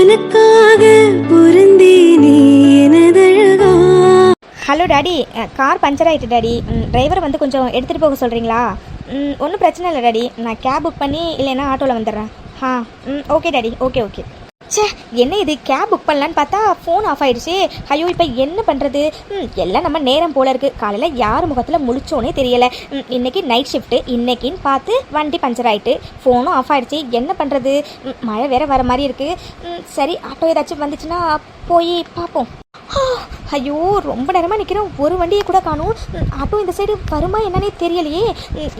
எனக்காக பொருந்தேனே எனதழகா. Hello daddy, car puncture ஆகிட்டு daddy. டிரைவரை வந்து கொஞ்சம் எடுத்துகிட்டு போக சொல்கிறீங்களா? ஒன்றும் பிரச்சனை இல்லை டாடி, நான் கேப் புக் பண்ணி இல்லைன்னா ஆட்டோவில் வந்துடுறேன். Okay daddy, okay okay. சே, என்ன இது, கேப் புக் பண்ணலான்னு பார்த்தா ஃபோன் ஆஃப் ஆகிடுச்சு. ஐயோ, இப்போ என்ன பண்ணுறது? எல்லாம் நம்ம நேரம் போல இருக்குது. காலையில் யார் முகத்தில் முழிச்சோன்னே தெரியலை. இன்றைக்கி நைட் ஷிஃப்ட்டு, இன்றைக்கின்னு பார்த்து வண்டி பஞ்சர் ஆகிட்டு ஃபோனும் ஆஃப் ஆகிடுச்சு. என்ன பண்ணுறது? மழை வேறு வர மாதிரி இருக்குது. சரி, ஆட்டோ ஏதாச்சும் வந்துச்சுன்னா போய் பார்ப்போம். ஐயோ, ரொம்ப நேரமாக நிற்கிறோம், ஒரு வண்டியை கூட காணும். ஆட்டோ இந்த சைடு வருமா என்னன்னே தெரியலையே.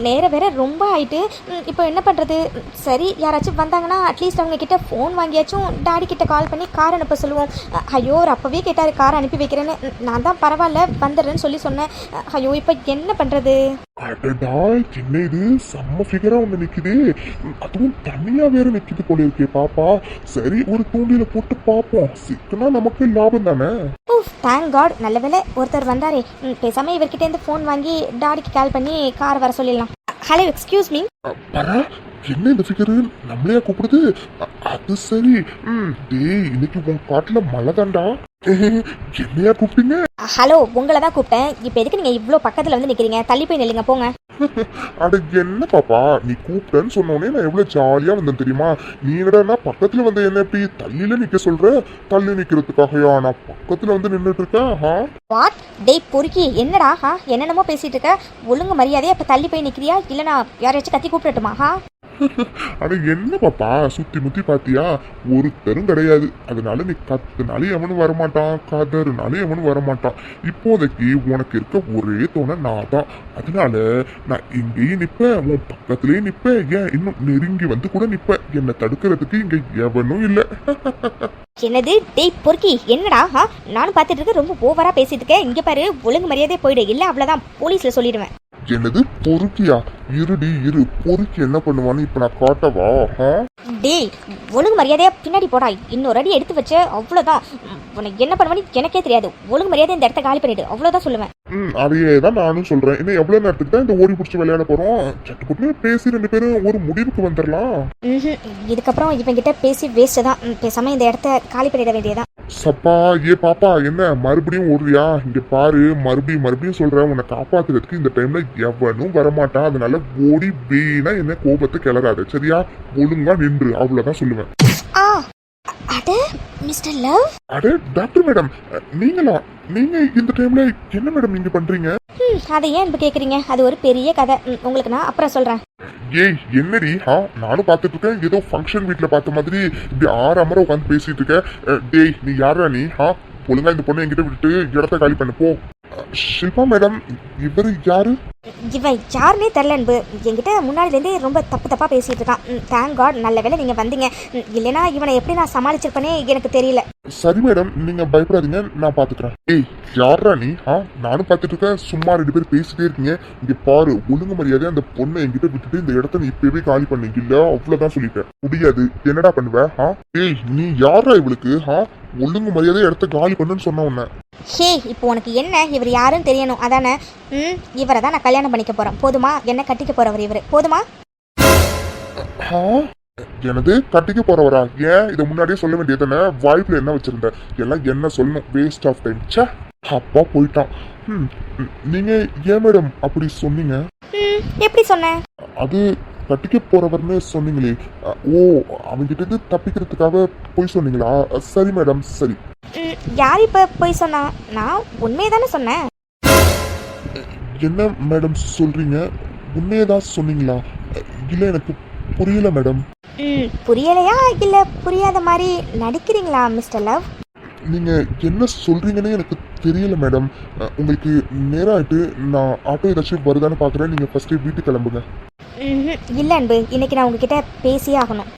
நேரம் வேற ரொம்ப ஆயிட்டு. இப்போ என்ன பண்ணுறது? சரி, யாராச்சும் வந்தாங்கன்னா அட்லீஸ்ட் அவங்க கிட்ட ஃபோன் வாங்கியாச்சும் டாடி கிட்ட கால் பண்ணி கார் அனுப்ப சொல்லுவோம். ஐயோ, அவர் அப்போவே கேட்டார் கார் அனுப்பி வைக்கிறேன்னு. நான் தான் பரவாயில்ல வந்துடுறேன்னு சொல்லி சொன்னேன். ஐயோ, இப்போ என்ன பண்ணுறது? அடடா, என்ன இது செம்ம ஃபிகரா ஒன்று நிக்குது. அதுவும் தனியா வேற நிக்குது போல இருக்கே பாப்பா. சரி, ஒரு தூண்டில போட்டு பார்ப்போம், சிக்கனா நமக்கு லாபம் தானே. தேங்க் காட், நல்ல வேலை ஒருத்தர் வந்தாரே. பேசாமல் இவர்கிட்டேருந்து ஃபோன் வாங்கி டாடிக்கு கால் பண்ணி கார் வர சொல்லிடலாம். Hello, excuse me. பரா, என்ன இந்த ஃபிகரு நம்மளையா கூப்பிடுது? அது சரி. டேய், இன்னைக்கு உன் காட்டுல மழை தாண்டா. என்னையா கூப்பிட்டீங்க? ஹலோ, உங்களை தான் கூப்பிட்டேன். இப்போ எதுக்கு நீங்கள் இவ்வளோ பக்கத்தில் வந்து நிற்கிறீங்க? தள்ளி போய் நில்லுங்க, போங்க. அட என்ன பாப்பா, நீ கூப்பிட்டேன்னு சொன்னோடனே நான் எவ்வளவு ஜாலியா வந்தேன் தெரியுமா? நீ என்னடா பக்கத்துல வந்து என்ன எப்படி தள்ளியில நிக்க சொல்ற? தள்ளி நிக்கிறதுக்காகயா நான் பக்கத்துல வந்து நின்றுட்டு இருக்கேன்? வாட்? டேய் பொறுக்கி, என்னடா என்னென்னமோ பேசிட்டு இருக்க. ஒழுங்கு மரியாதையா இப்போ தள்ளி போய் நிற்கிறியா இல்லைனா யாரையாச்சும் கத்தி கூப்பிடட்டுமா? அட என்ன பாப்பா, சுத்தி முத்தி பாத்தியா? ஒருத்தரும் கிடையாது. அதனால நீ கத்துனாலும் எவனும் வரமாட்டான், கதறுனாலும் எவனும் வரமாட்டான். இப்போதைக்கு உனக்கு இருக்க ஒரே தோணை நான் தான். அதனால நான் இங்கேயும் நிப்பேன், உன் பக்கத்துலயே நிப்பேன், ஏன் இன்னும் நெருங்கி வந்து கூட நிப்பேன். என்னை தடுக்கிறதுக்கு இங்க எவனும் இல்லை. என்னது? டேய் பொறுக்கி, என்னடா? நானும் பார்த்துட்டு இருக்க, ரொம்ப ஓவரா பேசிட்டு இருக்கேன். இங்க பாரு, ஒழுங்கு மரியாதையே போயிடு, இல்லை அவ்வளோதான் போலீஸ்ல சொல்லிடுவேன். என்னது பொறுக்கியா? இருடி இரு, பொறுக்கி என்ன பண்ணுவான்னு இப்ப நான் காட்டவா? டேய், ஒழுங்கு மரியாதையா பின்னாடி போடா. இன்னொரு அடி எடுத்து வச்ச அவ்வளோதான். உனக்கு என்ன பண்ணுவேன்னு எனக்கே தெரியாது. ஒழுங்கு மரியாதை இந்த இடத்த காலி பண்ணிடு, அவ்வளோதான் சொல்லுவேன். அதையே தான் நானும் சொல்றேன். இன்னும் எவ்வளவு நேரத்துக்கு தான் இந்த ஓடி பிடிச்சி விளையாட போறோம்? சட்டுப்புட்டு பேசி ரெண்டு பேரும் ஒரு முடிவுக்கு வந்துடலாம். இதுக்கப்புறம் இவங்கிட்ட பேசி வேஸ்ட் தான். பேசாம இந்த இடத்த காலி பண்ணிட வேண்டியதான். சப்பா, ஏ பாப்பா, என்ன மறுபடியும் ஓடுறியா? இங்க பாரு, மறுபடியும் சொல்றேன், உன்னை காப்பாத்துறதுக்கு இந்த டைம்ல எவனும் வரமாட்டான். அதனால ஓடி வீணா என்ன கோபத்தை கிளறாது, சரியா? ஒழுங்கா நின்று, அவ்வளவுதான் சொல்லுவேன். அட மிஸ்டர் லவ். அட டாக்டர் மேடம், நீங்களா? நீங்க இந்த டைம்ல என்ன மேடம் நீங்க பண்றீங்க? அதை ஏன் இப்ப கேக்குறீங்க? அது ஒரு பெரிய கதை, உங்களுக்கு நான் அப்புறம் சொல்றேன். ஏய் என்னடி? நானும் பார்த்துட்டு இருக்கேன், ஏதோ ஃபங்க்ஷன் வீட்ல பார்த்த மாதிரி இப்படி ஆறாமரை உட்காந்து பேசிட்டு இருக்க. டேய், நீ யாரா நீ? ஒழுங்கா இந்த பொண்ணை என்கிட்ட விட்டுட்டு இடத்த காலி பண்ணு போ. ஷில்பா மேடம், இவர் யாரு? இவன் யாருன்னே தெரில அன்பு. என்கிட்ட முன்னாடிலேருந்தே ரொம்ப தப்பா பேசிட்டு இருக்கான். தேங்க் காட், நல்ல வேலை நீங்க வந்தீங்க. இல்லைன்னா இவனை எப்படி நான் சமாளிச்சிருப்பேனே எனக்கு தெரியல. சரி மேடம், நீங்க பயப்படாதீங்க, நான் பாத்துக்கிறேன். ஏய் யாரா நீ? நானும் பார்த்துட்டு இருக்கேன், சும்மா ரெண்டு பேரும் பேசிட்டே இருக்கீங்க. இங்க பாரு, ஒழுங்கு மரியாதை அந்த பொண்ணை என்கிட்ட விட்டுட்டு இந்த இடத்த நீ இப்பவே காலி பண்ணீங்க, இல்ல அவ்வளவுதான் சொல்லிட்டேன். முடியாது, என்னடா பண்ணுவ? ஏய் நீ யாரா இவளுக்கு? ஒழுங்கு மரியாதை இடத்த காலி பண்ணுன்னு சொன்ன உன்ன. ஹே, இப்போ உனக்கு என்ன, இவர் யாருன்னு தெரியணும் அதானே? இவரை தான் நான் கல்யாணம் பண்ணிக்க போறேன், போதுமா? என்ன கட்டிக்க போறவர் இவரு, போதுமா? எனது கட்டிக்க போறவரா? ஏன் இதை முன்னாடியே சொல்ல வேண்டியதானே? வாய்ப்புல என்ன வச்சிருந்த? எல்லாம் என்ன சொல்லணும், வேஸ்ட் ஆஃப் டைம். சே, அப்பா போயிட்டான். நீங்க ஏன் மேடம் அப்படி சொன்னீங்க? எப்படி சொன்னேன்? அது கட்டிக்க போறவர்னு சொன்னீங்களே, ஓ அவங்கிட்ட இருந்து தப்பிக்கிறதுக்காக போய் சொன்னீங்களா? சரி மேடம், சரி. யார் இப்ப போய் சொன்னா? நான் உண்மையை தானே சொன்னேன். என்ன மேடம் சொல்றீங்க? உண்மையதான் சொன்னீங்களா? இல்ல எனக்கு புரியல மேடம். புரியலையா இல்ல புரியாத மாதிரி நடிக்கிறீங்களா மிஸ்டர் லவ்? நீங்க என்ன சொல்றீங்கன்னு எனக்கு தெரியல மேடம். உங்களுக்கு நேரம் ஆயிட்டு, நான் ஆட்டோ ஏதாச்சும் வருதான்னு பாக்குறேன். நீங்க ஃபர்ஸ்ட் வீட்டுக்கு கிளம்புங்க. இல்ல அன்பு, இன்னைக்கு நான் உங்ககிட்ட பேசியே ஆகணும்.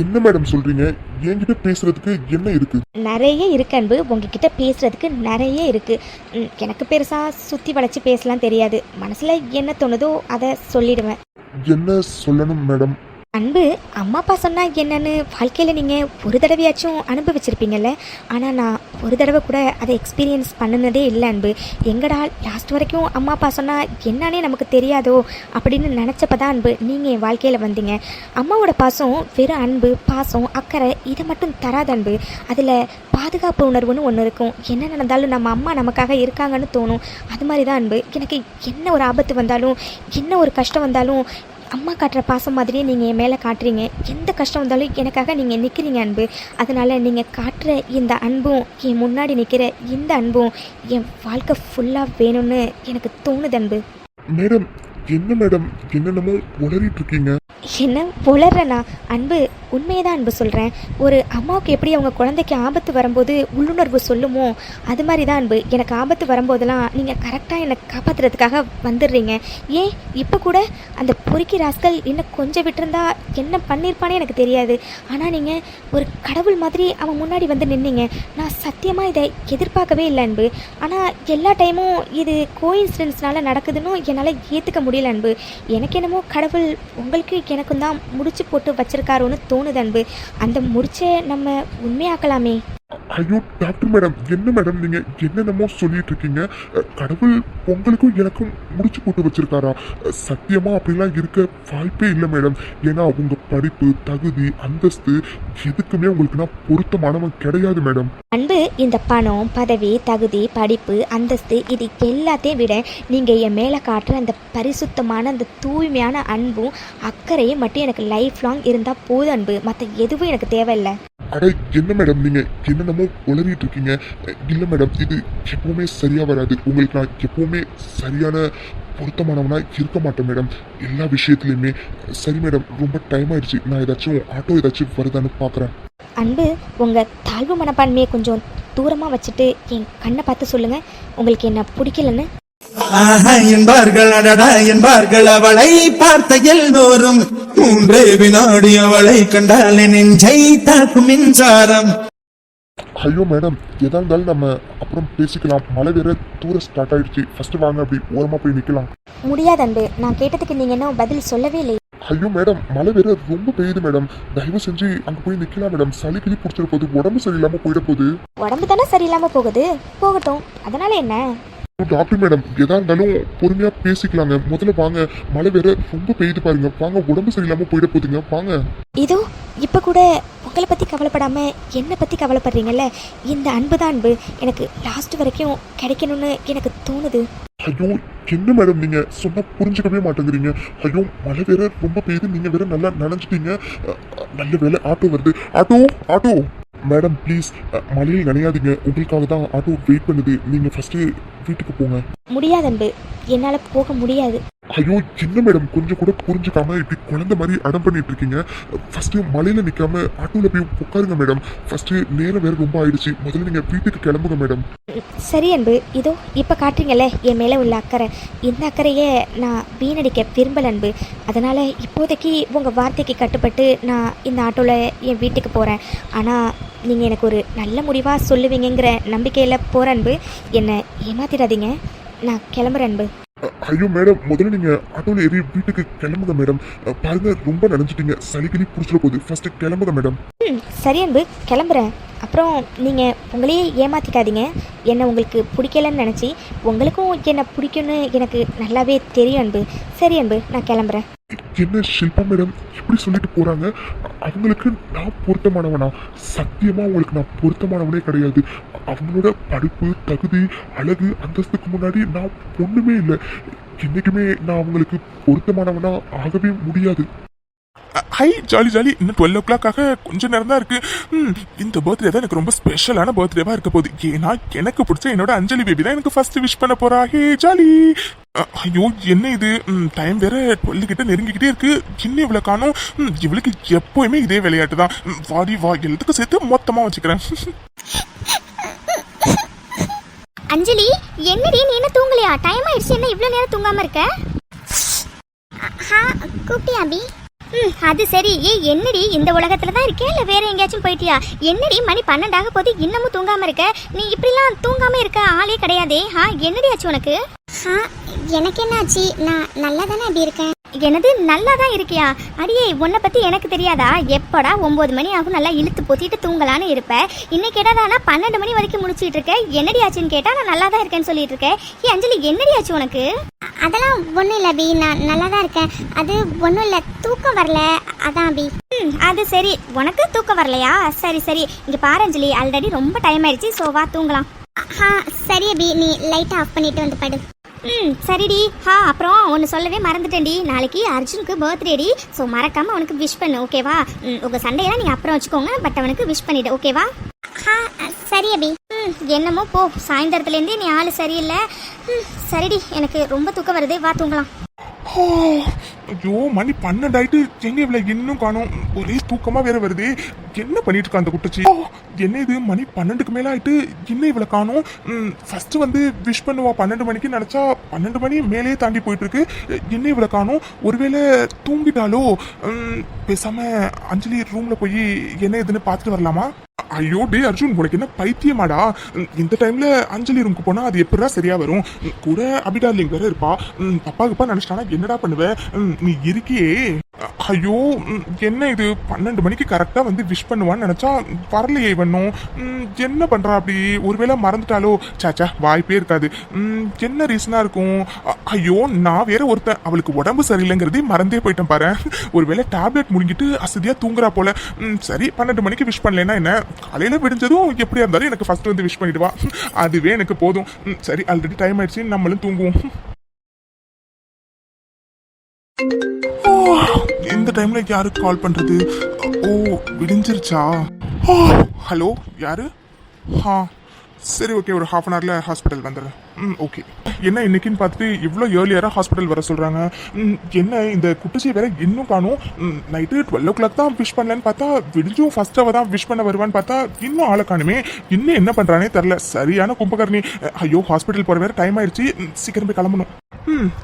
என்ன மேடம் சொல்றீங்க? என்கிட்ட பேசுறதுக்கு என்ன இருக்கு? நிறைய இருக்கு அன்பு, உங்ககிட்ட பேசுறதுக்கு நிறைய இருக்கு. எனக்கு பெருசா சுத்தி வளைச்சு பேசலாம் தெரியாது. மனசுல என்ன தோணுதோ அதை சொல்லிடுவேன். என்ன சொல்லணும் மேடம்? அன்பு அம்மா அப்பா சொன்னால் என்னன்னு வாழ்க்கையில் நீங்கள் ஒரு தடவையாச்சும் அனுபவிச்சிருப்பீங்கல்ல. ஆனால் நான் ஒரு தடவை கூட அதை எக்ஸ்பீரியன்ஸ் பண்ணினதே இல்லை அன்பு. எங்கடா லாஸ்ட் வரைக்கும் அம்மா அப்பா சொன்னால் என்னன்னே நமக்கு தெரியாதோ அப்படின்னு நினச்சப்ப தான் அன்பு நீங்கள் என் வாழ்க்கையில் வந்தீங்க. அம்மாவோட பாசம் வெறும் அன்பு, பாசம், அக்கறை இதை மட்டும் தராது அன்பு. அதில் பாதுகாப்பு உணர்வுன்னு ஒன்று இருக்கும். என்ன நடந்தாலும் நம்ம அம்மா நமக்காக இருக்காங்கன்னு தோணும். அது மாதிரி தான் அன்பு. எனக்கு என்ன ஒரு ஆபத்து வந்தாலும், என்ன ஒரு கஷ்டம் வந்தாலும் அம்மா காட்டுற பாசம் மாதிரியே நீங்கள் என் மேலே காட்டுறீங்க. எந்த கஷ்டம் வந்தாலும் எனக்காக நீங்கள் நிற்கிறீங்க அன்பு. அதனால் நீங்கள் காட்டுற இந்த அன்பும், என் முன்னாடி நிற்கிற இந்த அன்பும் என் வாழ்க்கை ஃபுல்லாக வேணும்னு எனக்கு தோணுது அன்பு. மேடம் என்ன மேடம் என்னென்னமோ உளறிட்டு இருக்கீங்க? என்ன உளறனா அன்பு? உண்மையை தான் அன்பு சொல்கிறேன். ஒரு அம்மாவுக்கு எப்படி அவங்க குழந்தைக்கு ஆபத்து வரும்போது உள்ளுணர்வு சொல்லுமோ அது மாதிரி தான் அன்பு. எனக்கு ஆபத்து வரும்போதெல்லாம் நீங்கள் கரெக்டாக என்னை காப்பாற்றுறதுக்காக வந்துடுறீங்க. ஏன் இப்போ கூட அந்த பொறுக்கி ராஸ்கல் இன்னும் கொஞ்சம் விட்டுருந்தா என்ன பண்ணியிருப்பானே எனக்கு தெரியாது. ஆனால் நீங்கள் ஒரு கடவுள் மாதிரி அவன் முன்னாடி வந்து நின்னீங்க. நான் சத்தியமாக இதை எதிர்பார்க்கவே இல்லை அன்பு. ஆனால் எல்லா டைமும் இது கோஇன்சிடென்ஸ்னால நடக்குதுன்னு என்னால் ஏற்றுக்க முடியல அன்பு. எனக்கு என்னமோ கடவுள் உங்களுக்கு எனக்கும் தான் முடிச்சு போட்டு வச்சிருக்காரோன்னு தோணுது அன்பு. அந்த முடிச்சை நம்ம உண்மையாக்கலாமே. ஐயோ டாக்டர் மேடம் என்ன மேடம் நீங்க என்னென்னமோ சொல்லிட்டு இருக்கீங்க? கடவுள் உங்களுக்கும் எனக்கும் முடிச்சு போட்டு வச்சிருக்காரா? சத்தியமா அப்படிலாம் இருக்க வாய்ப்பே இல்லை மேடம். ஏன்னா உங்க படிப்பு, தகுதி, அந்தஸ்து எதுக்குமே உங்களுக்கு நான் பொருத்தமானவன் கிடையாது மேடம். அன்பு, இந்த பணம், பதவி, தகுதி, படிப்பு, அந்தஸ்து இது எல்லாத்தையும் விட நீங்கள் என் மேலே காட்டுற அந்த பரிசுத்தமான அந்த தூய்மையான அன்பும் அக்கறையும் மட்டும் எனக்கு லைஃப் லாங் இருந்தால் போதும் அன்பு. மற்ற எதுவும் எனக்கு தேவையில்லை. அட என்ன மேடம் நீங்க என்னென்னமோ உளறிட்டு இருக்கீங்க? இல்லை மேடம் இது எப்பவுமே சரியா வராது. உங்களுக்கு நான் எப்பவுமே சரியான பொருத்தமானவனா இருக்க மாட்டேன் மேடம் எல்லா விஷயத்துலையுமே. சரி மேடம் ரொம்ப டைம் ஆயிடுச்சு. நான் ஏதாச்சும் ஆட்டோ ஏதாச்சும் வருதான்னு பார்க்குறேன். அன்பு, உங்கள் தாழ்வு மனப்பான்மையை கொஞ்சம் தூரமாக வச்சுட்டு என் கண்ணை பார்த்து சொல்லுங்கள் உங்களுக்கு என்ன பிடிக்கலன்னு. என்பார்கள் அடடா என்பார்கள் அவளை பார்த்த எல்லோரும். 3 வினாடி அவளை கண்டால் நெஞ்சை தாக்கும் மின்சாரம். ஐயோ மேடம் எதா இருந்தாலும் நம்ம அப்புறம் பேசிக்கலாம். மழை வேற தூர ஸ்டார்ட் ஆயிடுச்சு. ஃபர்ஸ்ட் வாங்க அப்படி ஓரமா போய் நிக்கலாம். முடியாது அன்பு. நான் கேட்டதுக்கு நீங்கள் என்ன பதில் சொல்லவே இல்லை. ஐயோ மேடம் மழை வேற ரொம்ப பெய்யுது மேடம். தயவு செஞ்சு அங்க போய் நிக்கலாம் மேடம். சளி கிளி பிடிச்சிட போகுது. உடம்பு சரியில்லாம போயிட போகுது. உடம்பு தானே சரியில்லாமல் போகுது, போகட்டும். அதனால என்ன? டாக்டர் மேடம் எதா இருந்தாலும் பொறுமையா பேசிக்கலாங்க. முதல்ல வாங்க. மழை வேற ரொம்ப பெய்யுது பாருங்க. வாங்க உடம்பு சரியில்லாம போயிட போகுதுங்க. வாங்க. இதோ இப்போ கூட உங்களை பற்றி கவலைப்படாமல் என்னை பற்றி கவலைப்படுறீங்கல்ல. இந்த அன்பு தான் அன்பு எனக்கு லாஸ்ட் வரைக்கும் கிடைக்கணும்னு எனக்கு தோணுது. ஐயோ என்ன மேடம் நீங்க சொன்னா புரிஞ்சுக்கவே மாட்டேங்கிறீங்க. ஐயோ மழை வேற ரொம்ப பெய்யுது. நீங்க வேற நல்லா நனைஞ்சிட்டீங்க. நல்ல வேலை ஆட்டோ வருது. ஆட்டோ ஆட்டோ மேடம் ப்ளீஸ் மழையில் நனையாதீங்க. உங்களுக்காக தான் ஆட்டோ வெயிட் பண்ணுது. நீங்க ஃபர்ஸ்ட் வீட்டுக்கு போங்க. முடியாது அன்பு, என்னால் போக முடியாது. ஐயோ என்ன மேடம் கொஞ்சம் கூட புரிஞ்சுக்காம இப்படி குழந்தை மாதிரி அடம் பண்ணிட்டு இருக்கீங்க. ஃபர்ஸ்ட் மலையில நிக்காம ஆட்டோல போய் உட்காருங்க மேடம். ஃபர்ஸ்ட் நேரம் வேற ரொம்ப ஆயிடுச்சு. முதல்ல நீங்க வீட்டுக்கு கிளம்புங்க மேடம். சரி அன்பு, இதோ இப்போ காட்டுறீங்கல்ல என் மேலே உள்ள அக்கறை. இந்த அக்கறையை நான் வீணடிக்க விரும்பல அன்பு. அதனால் இப்போதைக்கு உங்கள் வார்த்தைக்கு கட்டுப்பட்டு நான் இந்த ஆட்டோவில் என் வீட்டுக்கு போகிறேன். ஆனால் நீங்கள் எனக்கு ஒரு நல்ல முடிவாக சொல்லுவீங்கிற நம்பிக்கையில் போகிற அன்பு. என்னை ஏமாத்திடாதீங்க. நான் கிளம்புறேன் அன்பு. ஐயோ மேடம் முதல்ல நீங்க ஆட்டோல ஏறி வீட்டுக்கு கிளம்புங்க மேடம். பாருங்க ரொம்ப நினைச்சிட்டீங்க. சளிக்கிளி புடிச்சிட போகுது. ஃபர்ஸ்ட் கிளம்புங்க மேடம். சரி அன்பு, கிளம்புறேன். அப்புறம் நீங்கள் உங்களையே ஏமாற்றிக்காதீங்க. என்னை உங்களுக்கு பிடிக்கலன்னு நினச்சி உங்களுக்கும் என்னை பிடிக்கும்னு எனக்கு நல்லாவே தெரியும் அன்பு. சரி அன்பு, நான் கிளம்புறேன். என்ன ஷில்பா மேடம் இப்படி சொல்லிட்டு போறாங்க? அவங்களுக்கு நான் பொருத்தமானவனா? சத்தியமா அவங்களுக்கு நான் பொருத்தமானவனே கிடையாது. அவங்களோட படிப்பு, தகுதி, அழகு, அந்தஸ்துக்கு முன்னாடி நான் ஒண்ணுமே இல்லை. என்னைக்குமே நான் அவங்களுக்கு பொருத்தமானவனா ஆகவே முடியாது. Hi jolly jolly. இன்னும் 12 o'clock கொஞ்சம் நேரம் தான் இருக்கு. இந்த பர்த்டே தான் எனக்கு ரொம்ப ஸ்பெஷலான பர்த்டேவா இருக்க போகுது. ஏன்னா எனக்கு பிடிச்ச என்னோட அஞ்சலி பேபி தான் எனக்கு ஃபர்ஸ்ட் விஷ் பண்ண போறா. ஹே ஜாலி. ஐயோ என்ன இது, டைம் வேற 12 கிட்ட நெருங்கிக்கிட்டே இருக்கு. இன்னும் இவ்வளவு காணும். இவளுக்கு எப்பவுமே இதே விளையாட்டு தான். வாடி வா எல்லாத்துக்கும் சேர்த்து மொத்தமா வச்சுக்கிறேன். அஞ்சலி என்னடி நீ என்ன தூங்கலையா? டைம் ஆயிடுச்சு, என்ன இவ்வளோ நேரம் தூங்காம இருக்க? கூப்பிட்டியா அபி? அது சரி. என்னடி இந்த உலகத்துல தான் இருக்கே இல்ல வேற எங்கேயாச்சும் போயிட்டியா? என்னடி மணி 12 போது இன்னமும் தூங்காம இருக்க? நீ இப்படிலாம் தூங்காம இருக்க ஆளே கிடையாதே. என்னடி ஆச்சு உனக்கு? எனக்கு என்ன ஆச்சு? நான் நல்லா தானே அப்படி இருக்கேன். எனது நல்லா தான் இருக்கியா? அடியே, உன்னை பற்றி எனக்கு தெரியாதா? எப்படா 9 மணி ஆகும் நல்லா இழுத்து பொத்திட்டு தூங்கலான்னு இருப்பேன். இன்னைக்கு என்னடானா 12 மணி வரைக்கும் முடிச்சிட்டு இருக்கேன். என்னடி ஆச்சுன்னு கேட்டால் நான் நல்லா தான் இருக்கேன்னு சொல்லிட்டு இருக்கேன். அஞ்சலி, என்னடி ஆச்சு உனக்கு? அதெல்லாம் ஒன்றும் இல்லை அபி, நான் நல்லா தான் இருக்கேன். அது ஒன்றும் இல்லை, தூக்கம் வரல, அதான் அபி. அது சரி, உனக்கு தூக்கம் வரலையா? சரி சரி, இங்கே பாரு அஞ்சலி, ஆல்ரெடி ரொம்ப டைம் ஆயிடுச்சு. ஸோ வா தூங்கலாம். சரி அபி, நீ லைட்டாக ஆஃப் பண்ணிட்டு வந்து படு. சரிடி. அப்புறம் ஒன்று சொல்லவே மறந்துட்டேன்டி, நாளைக்கு அர்ஜுனுக்கு பர்த்டேடி. ஸோ மறக்காமல் அவனுக்கு விஷ் பண்ணு, ஓகேவா? உங்கள் சண்டையெல்லாம் நீங்கள் அப்புறம் வச்சுக்கோங்க, பட் அவனுக்கு விஷ் பண்ணிவிடு, ஓகேவா? சரி அபி. என்னமோ போ, சாயந்தரத்துலேருந்தே நீ ஆள் சரியில்லை. சரிடி, எனக்கு ரொம்ப தூக்கம் வருது, வா தூங்கலாம். ஐயோ, மணி 12 ஆயிட்டு, எங்க இவ்வளோ இன்னும் காணும். ஒரே தூக்கமா வேற வருது. என்ன பண்ணிட்டு இருக்கா அந்த குட்டச்சி? என்ன இது, மணி 12க்கு மேல ஆயிட்டு, இன்னும் இவ்வளோ காணும். ஃபர்ஸ்ட் வந்து விஷ் பண்ணுவா 12 மணிக்கு நினைச்சா 12 மணி மேலேயே தாண்டி போயிட்டு இருக்கு. என்ன இவ்வளோ காணும்? ஒருவேளை தூங்கிட்டாலோ? பேசாம அஞ்சலி ரூம்ல போய் என்ன இதுன்னு பார்த்துட்டு வரலாமா? ஐயோ டே அர்ஜுன், உனக்கு என்ன பைத்தியமாடா? இந்த டைம்ல அஞ்சலி ரூமுக்கு போனா அது எப்படா சரியா வரும்? கூட அபிடார்லிங் வேற இருப்பா. தப்பா நினைச்சிட்டானா என்னடா பண்ணுவ? நீ இருக்கியே. ஐயோ, என்ன இது, 12 மணிக்கு கரெக்டா வந்து விஷ் பண்ணுவான்னு நினைச்சா வரலையே இவனும். என்ன பண்றா அப்படி? ஒருவேளை மறந்துட்டாலோ? சாச்சா, வாய்ப்பே இருக்காது. என்ன ரீசனா இருக்கும்? ஐயோ, நான் வேற ஒருத்தன் அவளுக்கு உடம்பு சரியில்லைங்கிறதே மறந்தே போயிட்டேன் பாரு. ஒருவேளை டேப்லெட் முடிங்கிட்டு அசதியா தூங்குறா போல. சரி, 12 மணிக்கு விஷ் பண்ணலன்னா என்ன, காலையில விடிஞ்சதும் எப்படியா இருந்தாலும் எனக்கு ஃபர்ஸ்ட் வந்து விஷ் பண்ணிடுவா. அதுவே எனக்கு போதும். சரி, ஆல்ரெடி டைம் ஆயிடுச்சு, நம்மளும் தூங்குவோம். இந்த டைம்ல யாருக்கு கால் பண்றது? ஓ, விடிஞ்சிருச்சா? ஹலோ, யாரு? சரி, ஓகே, ஒரு ஹாஃப் அன் ஹவர்ல ஹாஸ்பிட்டல் வந்துடுறேன். ஓகே. என்ன இன்னைக்குன்னு பார்த்துட்டு இவ்வளோ ஏர்லியராக ஹாஸ்பிட்டல் வர சொல்கிறாங்க? என்ன இந்த குட்டச்சி வேற இன்னும் காணும். நைட்டு 12 o'clock தான் விஷ் பண்ணலன்னு பார்த்தா, விடிஞ்சும் ஃபர்ஸ்ட் அவ தான் விஷ் பண்ண வருவான்னு பார்த்தா இன்னும் ஆளை காணுமே. இன்னும் என்ன பண்ணுறானே தெரில. சரியான கும்பகர்ணி. ஐயோ, ஹாஸ்பிட்டல் போகிற வேற டைம் ஆயிடுச்சு, சீக்கிரம் போய் கிளம்பணும்.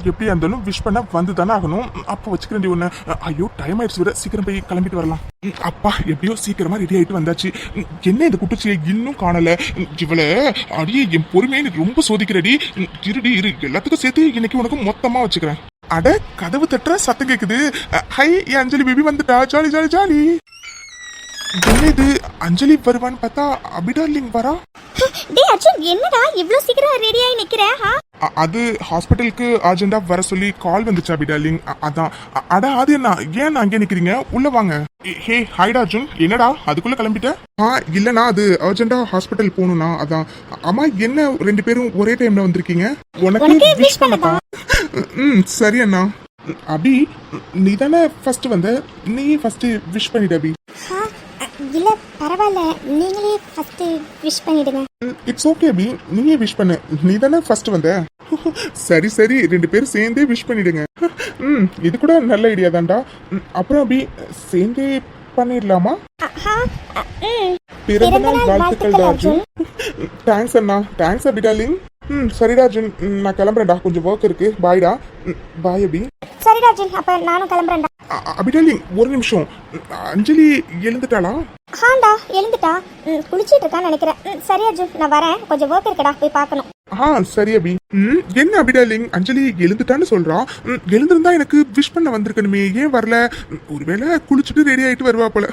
எப்படியா இருந்தாலும் விஷ் பண்ண வந்து தானே ஆகணும். அப்போ வச்சுக்கிறேன் ஒன்று. ஐயோ, டைம் ஆயிடுச்சு விட, சீக்கிரம் போய் கிளம்பிட்டு வரலாம். அப்பா, எப்படியோ சீக்கிரமா ரெடி ஆகிட்டு வந்தாச்சு. என்ன இந்த குட்டச்சியை இன்னும் காணல? இவளை அடியே, என் பொறுமையை எனக்கு ரொம்ப சோதிக்கிறடி. இருடி இரு, எல்லாத்துக்கும் சேர்த்து இன்னைக்கு உனக்கு மொத்தமா வச்சுக்கிறேன். அட, கதவு தட்டுற சத்தம் கேக்குது. ஹை, என் அஞ்சலி பேபி வந்துட்டா. Jolly jolly jolly. என்ன இது, அஞ்சலி வருவான்னு பார்த்தா அபிடார்லிங் வரா. டே அர்ஜுன், என்னடா இவ்ளோ சீக்கிரம் ரெடி ஆகி நிக்கிற? அது ஹாஸ்பிட்டலுக்கு அர்ஜென்டா வர சொல்லி கால் வந்துச்சா அபிடார்லிங், அதான். அட, அது என்ன, ஏன் அங்கே நிக்கிறீங்க? உள்ள வாங்க. ஹே, ஹாய்டா அர்ஜுன், என்னடா அதுக்குள்ள கிளம்பிட்ட? இல்லண்ணா, அது அர்ஜென்டா ஹாஸ்பிட்டல் போகணும்னா, அதான். அம்மா, என்ன 2 பேரும் ஒரே டைம்ல வந்திருக்கீங்க? உனக்கு விஷ் பண்ணதா? சரி அண்ணா. அபி, நீ தானே ஃபர்ஸ்ட் வந்த, நீ ஃபர்ஸ்ட் விஷ் பண்ணிடு அபி. இல்ல பரவாயில்ல, நீங்களே ஃபர்ஸ்ட் விஷ் பண்ணிடுங்க. இட்ஸ் ஓகே அபி, நீயே விஷ் பண்ணு, நீ தானே ஃபர்ஸ்ட் வந்த. சரி சரி, 2 பேரும் சேர்ந்தே விஷ் பண்ணிடுங்க. இது கூட நல்ல ஐடியா தான்டா. அப்புறம் அபி, சேர்ந்தே பண்ணிடலாமா? பிறந்தநாள் வாழ்த்துக்கள் அர்ஜுன். தேங்க்ஸ் அண்ணா. தேங்க்ஸ் அபிடார்லிங். சரிடா அர்ஜுன், நான் கிளம்புறேன்டா, கொஞ்சம் ஒர்க் இருக்கு. பாய்டா. பாய் அபி. சரிடா அர்ஜுன், அப்ப நானும் கிளம்புறேன்டா. அபிடார்லிங், ஒரு நிமிஷம். அஞ்சலி எழுந்துட்டாளா? எழுந்துட்டா. குளிச்சிட்டு இருக்கான்னு நினைக்கிறேன். சரி அர்ஜுன், நான் வரேன், கொஞ்சம் ஒர்க் இருக்குடா, போய் பார்க்கணும். சரி அபி. என்ன அபிடார்லிங், அஞ்சலி எழுந்துட்டான்னு சொல்றா. எழுந்திருந்தா எனக்கு விஷ் பண்ண வந்திருக்கணுமே, ஏன் வரல? ஒருவேளை குளிச்சுட்டு ரெடி ஆயிட்டு வருவா போல.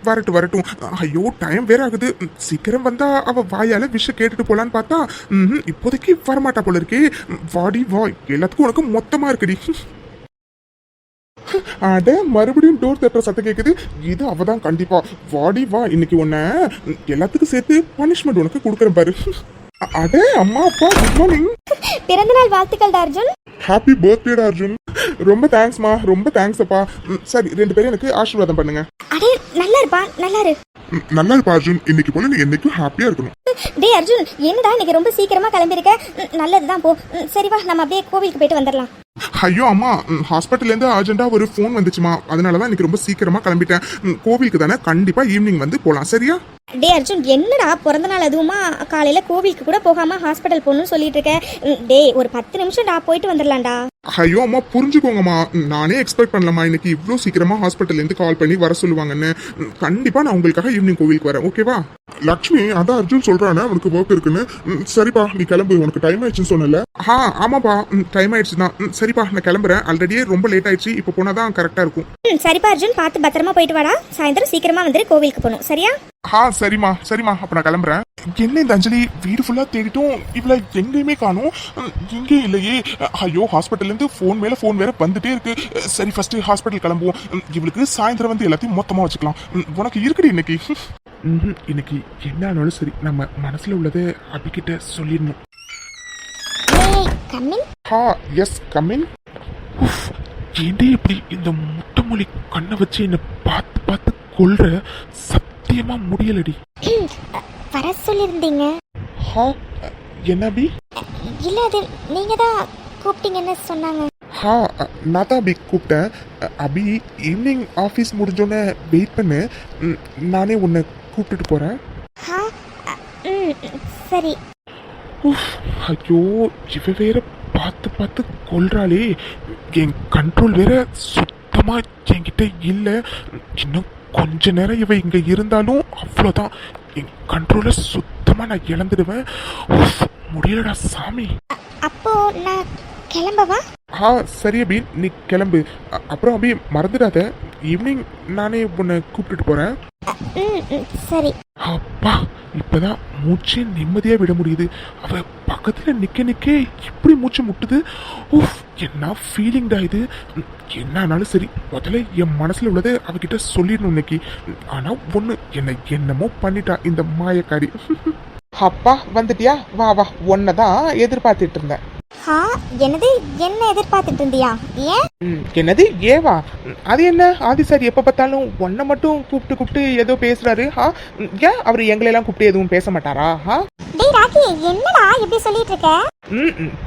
வரட்டும் வரட்டும். ஐயோ, டைம் வேற ஆகுது. சீக்கிரம் வந்தா அவ வாயால விஷ கேட்டுட்டு போலான்னு பார்த்தா இப்போதைக்கு வரமாட்டா போல இருக்கே. வாடி வா, எல்லாத்துக்கும் உனக்கு மொத்தமா இருக்குடி. அட, மறுபடியும் டோர் தட்டுற சத்தம் கேக்குது. இது அவதான் கண்டிப்பா. வாடி வா, இன்னைக்கு உன்ன எல்லாத்துக்கும் சேர்த்து பனிஷ்மெண்ட் உனக்கு கொடுக்குறேன் பாரு. அட, அம்மா அப்பா, குட் மார்னிங். பிறந்தநாள் வாழ்த்துக்கள் அர்ஜுன். Happy birthday Arjun. ரொம்ப தேங்க்ஸ்மா, ரொம்ப தேங்க்ஸ் அப்பா. சரி, 2 பேரும் எனக்கு ஆசீர்வாதம் பண்ணுங்க. அடே, நல்லா இருப்பா, நல்லா இரு. நல்லா இருப்பா அர்ஜுன், இன்னைக்கு போல நீ என்னைக்கும் ஹாப்பியா இருக்கணும். டே அர்ஜுன், என்னடா இன்னைக்கு ரொம்ப சீக்கிரமா கிளம்பிருக்க? நல்லதுதான், போ. சரி வா, நம்ம அப்படியே கோவிலுக்கு போயிட்டு வந்துடலாம். ஐயோ அம்மா, ஹாஸ்பிட்டல்ல இருந்து அர்ஜென்ட்டா ஒரு ஃபோன் வந்துச்சுமா, அதனாலதான் இன்னைக்கு ரொம்ப சீக்கிரமா கிளம்பிட்டேன். கோவிலுக்கு தானே, கண்டிப்பா ஈவினிங் வந்து போலாம், சரியா? டே அர்ஜுன், என்னடா பிறந்த நாள் அதுவுமா காலையில கோவிலுக்கு கூட போகாம ஹாஸ்பிட்டல் போகணும்னு சொல்லிட்டு இருக்க? டே, ஒரு 10 நிமிஷம் போயிட்டு வந்துடலாம்டா. ஐயோ அம்மா, புரிஞ்சுக்கோங்கம்மா, நானே எக்ஸ்பெக்ட் பண்ணலாமா இன்னைக்கு இவ்வளோ சீக்கிரமா ஹாஸ்பிட்டல்ல இருந்து கால் பண்ணி வர சொல்லுவாங்கன்னு. கண்டிப்பா நான் உங்களுக்காக ஈவினிங் கோவிலுக்கு வரேன், ஓகேவா? லக்ஷ்மி அதான் அர்ஜுன் சொல்றானே அவனுக்கு ஒர்க் இருக்குன்னு. சரிப்பா நீ கிளம்பு, உனக்கு டைம் ஆயிடுச்சுன்னு சொன்னல. ஆமாப்பா டைம் ஆயிடுச்சு தான். சரிப்பா நான் கிளம்புறேன், ஆல்ரெடியே ரொம்ப லேட் ஆயிடுச்சு, இப்போ போனாதான் கரெக்டா இருக்கும். சரிப்பா அர்ஜுன், பார்த்து பத்திரமா போயிட்டு வாடா. சாயந்தரம் சீக்கிரமா வந்துட்டு கோவிலுக்கு போகணும், சரியா? சரிம்மா அப்ப நான் கிளம்புறேன். என்ன இந்த அஞ்சலி வீடு ஃபுல்லா தேடிட்டும் இவள எங்கேயுமே காணும். எங்கே இல்லையே. ஐயோ, ஹாஸ்பிட்டல்ல இருந்து ஃபோன் மேல ஃபோன் வேற வந்துட்டே இருக்கு. சரி ஃபர்ஸ்ட் ஹாஸ்பிட்டல் கிளம்புவோம். இவளுக்கு சாயந்தரம் வந்து எல்லாத்தையும் மொத்தமா வச்சுக்கலாம். உனக்கு இருக்குடி இன்னைக்கு. இன்னைக்கு என்ன ஆனாலும் சரி நம்ம மனசுல உள்ளதை அபிகிட்ட சொல்லிடணும். S come in. ஏண்டே இப்படி இந்த முட்டமொழி கண்ணை வச்சு என்ன பார்த்து பார்த்து கொல்ற? சத்தியமா முடியலடி. வர சொல்லியிருந்தீங்க. என்ன அபி? இல்ல அது நீங்க தான் கூப்பிட்டீங்கன்னு சொன்னாங்க. நான் தான் அபி கூப்பிட்டேன். அபி ஈவினிங் ஆஃபீஸ் முடிஞ்சோன்னே வெயிட் பண்ணு, நானே உன்னை கூப்பிட்டுட்டு போறேன். சரி. ஐயோ, இவ வேற பார்த்து பார்த்து கொல்றாளே. என் கண்ட்ரோல் வேற சுத்தமா என்கிட்ட இல்லை. இன்னும் கொஞ்ச நேரம் இவ இங்க இருந்தாலும் அவ்வளோதான், என் கண்ட்ரோலை சுத்தமா நான் இழந்துடுவேன். முடியலடா சாமி. அப்போ நான் கிளம்பவா? சரி அபி நீ கிளம்பு. அப்புறம் அபி மறந்துடாத, ஈவினிங் நானே உன்னை கூப்பிட்டுட்டு போறேன். சரி. அப்பா இப்பதான் மூச்சு நிம்மதியா விட முடியுது. அவ பக்கத்துல நிக்க நிக்க இப்படி மூச்சு முட்டுது. என்ன ஃபீலிங்டா இது. என்ன ஆனாலும் சரி முதல்ல என் மனசுல உள்ளதை அவகிட்ட சொல்லிடணும் இன்னைக்கு. ஆனா ஒண்ணு, என்னமோ பண்ணிட்டா இந்த மாயக்காரி. அப்பா வந்துட்டியா? வா வா, உன்னதான் எதிர்பார்த்துட்டு இருந்தேன். என்னது, என்ன எதிர்பார்த்துட்டு இருந்தியா? ஏன்? என்னது ஏவா? அது என்ன ஆதி சார் எப்ப பார்த்தாலும் ஒன்ன மட்டும் கூப்பிட்டு ஏதோ பேசுறாரு. ஏன் அவரு எங்களை எல்லாம் கூப்பிட்டு எதுவும் பேச மாட்டாரா? டேய் ராக்கி, என்னடா இப்படி சொல்லிட்டு இருக்க?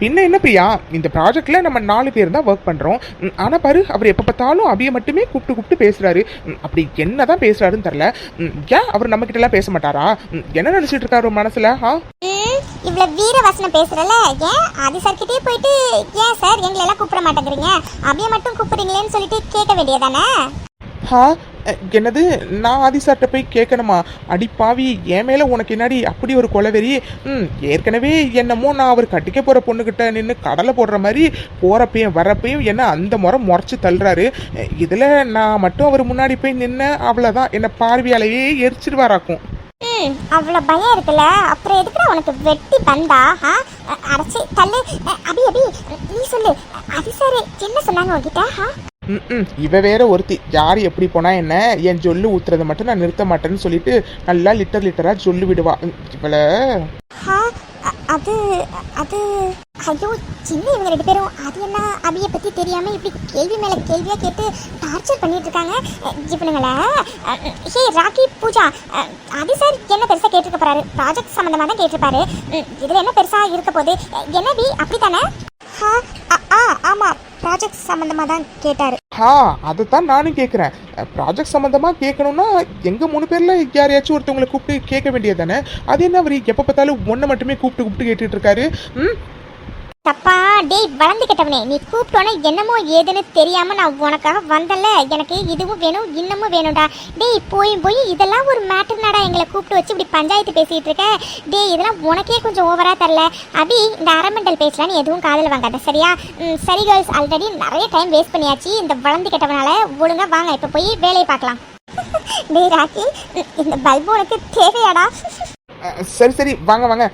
பின்ன என்ன பிரியா, இந்த ப்ராஜெக்ட்ல நம்ம 4 பேர் தான் ஒர்க் பண்றோம். ஆனா பாரு, அவர் எப்ப பார்த்தாலும் அபிய மட்டுமே கூப்பிட்டு பேசுறாரு. அப்படி என்னதான் பேசுறாருன்னு தெரியல. ஏன் அவர் நம்ம கிட்ட எல்லாம் பேச மாட்டாரா? என்ன நினைச்சிட்டு இருக்காரு மனசுல? இவ்வளவு வீர வசனம் பேசுறல, ஏன் ஆதி சார் கிட்டே போயிட்டு ஏன் சார் எங்களை எல்லாம் கூப்பிட மாட்டேங்கிறீங்க, அபிய மட்டும் கூப்பிடுறீங்களேன்னு சொல்லிட்டு கேட்க வேண்டியதானே? என்னது, நான் ஆதி சார்ட்ட போய் கேட்கணுமா? அடி பாவி, என் மேல உனக்கு என்னாடி அப்படி ஒரு கொலவெறி? ஏற்கனவே என்னமோ நான் அவர் கட்டிக்க போற பொண்ணுகிட்ட நின்று கடலை போடுற மாதிரி போறப்பையும் வரப்பையும் என்ன அந்த முறை முறைச்சு தள்ளுறாரு. இதுல நான் மட்டும் அவர் முன்னாடி போய் நின்று அவ்வளவுதான், என்ன பார்வையாலேயே எரிச்சிடுவாராக்கும். அவ்வளவு பயம் இருக்குல்ல, அப்புறம் எதுக்குடா உனக்கு வெட்டி பந்தா? அரைச்சி தள்ளு. அபி நீ சொல்லு, ஆதி சார் என்ன சொன்னாங்க உங்ககிட்ட? இவ வேற ஒருத்தி, யார் எப்படி போனா என்ன, என் சொல்லு ஊத்துறதை மட்டும் நான் நிறுத்த மாட்டேன்னு சொல்லிட்டு நல்லா லிட்டரா சொல்லு விடுவா இவள. அது அது ஐயோ, சின்ன இவங்க 2 பேரும் அது என்ன அபியை பத்தி தெரியாம இப்படி கேள்வி மேல கேள்வியா கேட்டு டார்ச்சர் பண்ணிட்டு இருக்காங்க இவனுங்கள. ஹே ராக்கி, பூஜா, ஆதி சார் என்ன பெருசா கேட்டிருக்க போறாரு? ப்ராஜெக்ட் சம்பந்தமா தான் கேட்டிருப்பாரு. இதுல என்ன பெருசா இருக்க போகுது? என்ன பி அப்படித்தானே? ஆமா, ப்ராஜெக்ட் சம்பந்தமா தான் கேட்டாரு. அதுதான் நானும் கேட்குறேன். ப்ராஜெக்ட் சம்பந்தமா கேட்கணும்னா எங்க 3 பேர்ல யாரையாச்சும் ஒருத்தவங்களை கூப்பிட்டு கேட்க வேண்டியதானே? அது என்ன அவர் எப்ப பார்த்தாலும் ஒன்ன மட்டுமே கூப்பிட்டு கேட்டுட்டு இருக்காரு? தப்பா? டேய் வளர்ந்து கெட்டவனே, நீ கூப்பிட்டோன்னே என்னமோ ஏதுன்னு தெரியாம நான் உனக்காக வந்தல. எனக்கு இதுவும் வேணும் இன்னமும் வேணும்டா. டேய் போய் இதெல்லாம் ஒரு மேட்டர்னாடா எங்களை கூப்பிட்டு வச்சு இப்படி பஞ்சாயத்து பேசிட்டு இருக்க? டேய் இதெல்லாம் உனக்கே கொஞ்சம் ஓவரா தரல. அபி, இந்த அரமெண்டல் பேசலாம் நீ எதுவும் காதல வாங்காத, சரியா? சரி கேர்ள்ஸ், ஆல்ரெடி நிறைய டைம் வேஸ்ட் பண்ணியாச்சு இந்த வளர்ந்து கெட்டவனால. ஒழுங்கா வாங்க இப்ப போய் வேலையை பார்க்கலாம். டேய் ராக்கி, இந்த பல்பு உனக்கு தேவையாடா? சரி வாங்க,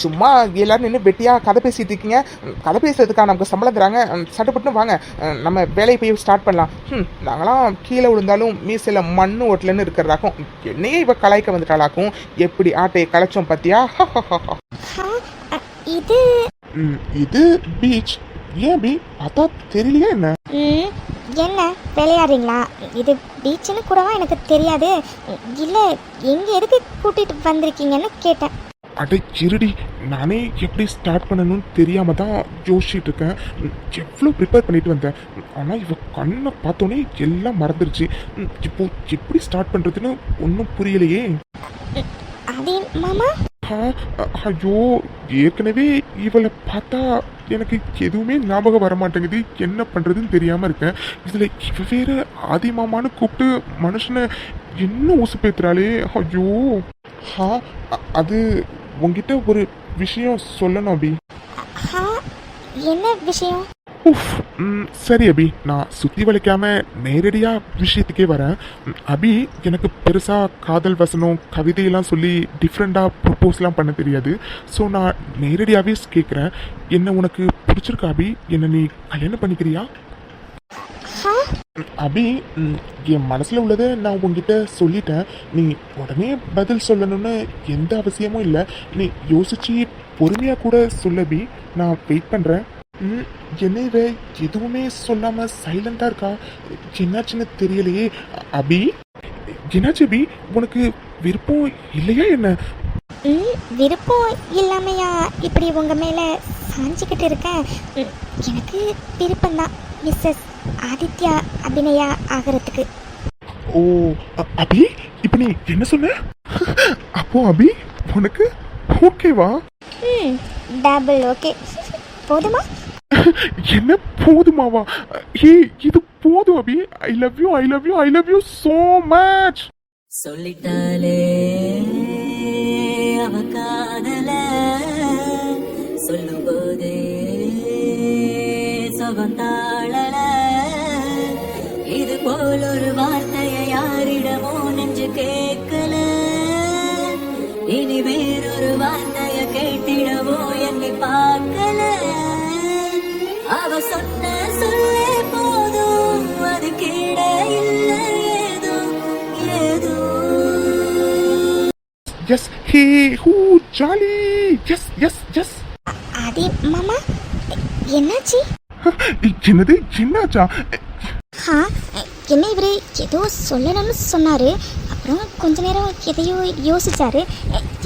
சும்மா எல்லாரும் நின்று வெட்டியா கதை பேசிட்டு இருக்கீங்க. கதை பேசுறதுக்காக நமக்கு சம்பளம் தராங்க. சட்டுப்பட்டு வாங்க, நம்ம வேலையை போய் ஸ்டார்ட் பண்ணலாம். நாங்களாம் கீழே விழுந்தாலும் மீசையில மண்ணு ஓட்டலன்னு இருக்கிறதாக்கும் என்னையே இவ கலாய்க்க வந்துட்டாளாக்கும். எப்படி ஆட்டையை கலைச்சோம் பத்தியா? இது பீச். ஏன் பி பார்த்தா தெரியலையா என்ன? என்ன விளையாடுறீங்களா? இது பீச்சுன்னு கூடவா எனக்கு தெரியாது. இல்ல எங்க எதுக்கு கூட்டிட்டு வந்திருக்கீங்கன்னு கேட்டேன். அடே இருடி, நானே எப்படி ஸ்டார்ட் பண்ணணும்னு தெரியாம தான் யோசிச்சுட்டு இருக்கேன். எவ்வளோ ப்ரிப்பேர் பண்ணிட்டு வந்தேன், ஆனால் இவ கண்ணை பார்த்தோன்னே எல்லாம் மறந்துருச்சு. இப்போ எப்படி ஸ்டார்ட் பண்றதுன்னு ஒன்றும் புரியலையே. அது மாமா, ஐயோ, ஏற்கனவே இவளை பார்த்தா எனக்கு எதுவுமே ஞாபகம் வர மாட்டேங்குது. என்ன பண்றதுன்னு தெரியாம இருக்கேன். இதுல இவ வேற ஆதி மாமான்னு கூப்பிட்டு மனுஷனை என்ன ஊசு பேத்துறாளே. ஐயோ, ஹா அது உங்ககிட்ட ஒரு விஷயம் சொல்லணும் அபி. ஹா என்ன விஷயம்? உஃப், சரி அபி, நான் சுத்தி வளைக்காம நேரடியா விஷயத்துக்கே வரேன். அபி, எனக்கு பெருசா காதல் வசனம் கவிதையெல்லாம் சொல்லி டிஃப்ரெண்டா ப்ரப்போஸ்லாம் பண்ண தெரியாது. ஸோ நான் நேரடியாகவே கேட்குறேன், என்ன உனக்கு பிடிச்சிருக்கா அபி? என்ன நீ கல்யாணம் பண்ணிக்கிறியா? அபி, என் மனசுல உள்ளதை நான் உங்ககிட்ட சொல்லிட்டேன். நீ உடனே பதில் சொல்லணும்னு எந்த அவசியமும் இல்லை. நீ யோசிச்சு பொறுமையா கூட சொல்லபி, நான் வெயிட் பண்றேன். என்ன இவ எதுவுமே சொல்லாம சைலண்டா இருக்கா? என்னாச்சுன்னு தெரியலையே. அபி, என்னாச்சு அபி? உனக்கு விருப்பம் இல்லையா என்ன? விருப்பம் இல்லாமையா இப்படி உங்க மேல சாஞ்சிக்கிட்டு இருக்கேன்? எனக்கு விருப்பம்தான் மிஸ்ஸஸ் ஆதித்யா அபிநயா ஆகிறதுக்கு. ஓ அபி, இப்போ நீ என்ன சொன்ன? அப்போ அபி, உனக்கு ஓகேவா? Double okay. போதுமா? என்ன போதுமாவா? ஹே, இது போதும் Abhi. I love you, I love you, I love you so much. சொல்லிட்டாலே அவ காதல சொல்லும் போதே சொகந்தாளல இது போல் ஒரு வார்த்தையை யாரிடமோ நெஞ்சு கேட்கல இனி வேறொரு வார்த்தைய கேட்டிடவோ என்னை பார்க்கல அவ சொன்ன சொல்லே போதும் அது கிட இல்லை ஏதோ ஏதோ Yes, hey, who, jolly. Yes, yes, yes. ஆதி மாமா என்னாச்சு? என்னது என்னாச்சா? ஹா என்ன இவரு ஏதோ சொல்லணும்னு சொன்னாரு, அப்புறம் கொஞ்ச நேரம் எதையோ யோசிச்சாரு,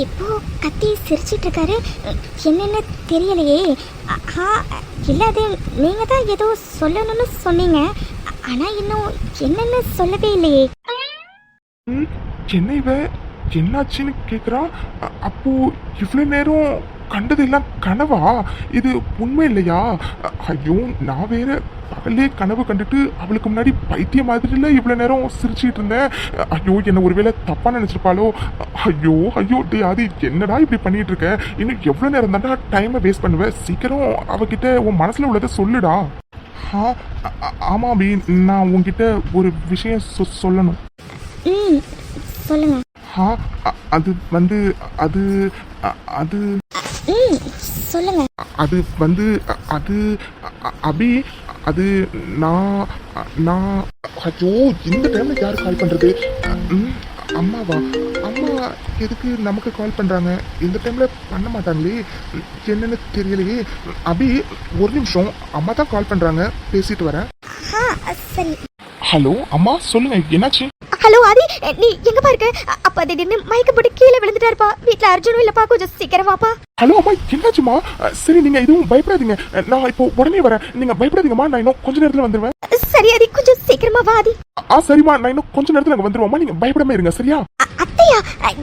இப்போ கத்தி சிரிச்சிட்டு இருக்காரு. என்னென்னு தெரியலையே. ஹா இல்லை, அது நீங்க தான் ஏதோ சொல்லணும்னு சொன்னீங்க, ஆனா இன்னும் என்னன்னு சொல்லவே இல்லையே. என்ன இவ என்னாச்சுன்னு கேக்குறா? அப்போ இவ்வளவு நேரம் கண்டதெல்லாம் கனவா? இது உண்மை இல்லையா? ஐயோ, நான் வேற பகலே கனவு கண்டுட்டு அவளுக்கு முன்னாடி பைத்திய மாதிரில இவ்வளவு நேரம் சிரிச்சுட்டு இருந்தேன். ஐயோ, என்ன ஒருவேளை தப்பா நினைச்சிருப்பாளோ? ஐயோ ஐயோ, டே அது என்னடா இப்படி பண்ணிட்டு இருக்க? இன்னும் எவ்வளவு நேரம் தாண்டா டைமை வேஸ்ட் பண்ணுவேன்? சீக்கிரம் அவகிட்ட உன் மனசுல உள்ளதை சொல்லுடா. ஆமா அபி, நான் உன்கிட்ட ஒரு விஷயம் சொல்லணும். சொல்லுங்க. அது வந்து அது அது சொல்லுங்க. அது வந்து அது அபி, அது நான் ஐயோ, இந்த டைம்ல யாரு கால் பண்றது? அம்மாவா? அம்மா எதுக்கு நமக்கு கால் பண்றாங்க? இந்த டைம்ல பண்ண மாட்டாங்களே, என்னன்னு தெரியலையே. அபி, ஒரு நிமிஷம், அம்மா தான் கால் பண்றாங்க, பேசிட்டு வரேன். சரி. ஹலோ அம்மா, சொல்லுங்க, என்னாச்சு? ஹலோ ஆதி, நீ எங்கப்பா இருக்க? அப்பா திடீர்னு மயக்க போட்டு கீழே விழுந்துட்டாருப்பா. வீட்டுல அர்ஜுனும் இல்லப்பா, கொஞ்சம் சீக்கிரம் வாப்பா. ஹலோ அம்மா, என்னாச்சுமா? சரி, நீங்க எதுவும் பயப்படாதீங்க, நான் இப்போ உடனே வரேன். நீங்க பயப்படாதீங்கம்மா, நான் இன்னும் கொஞ்ச நேரத்துல வந்துருவேன். சரி ஆதி, கொஞ்சம் சீக்கிரமா வா ஆதி. சரிம்மா, நான் இன்னும் கொஞ்ச நேரத்துல அங்க வந்துருவோம்மா, நீங்க பயப்படாம இருங்க, சரியா? அத்தையா,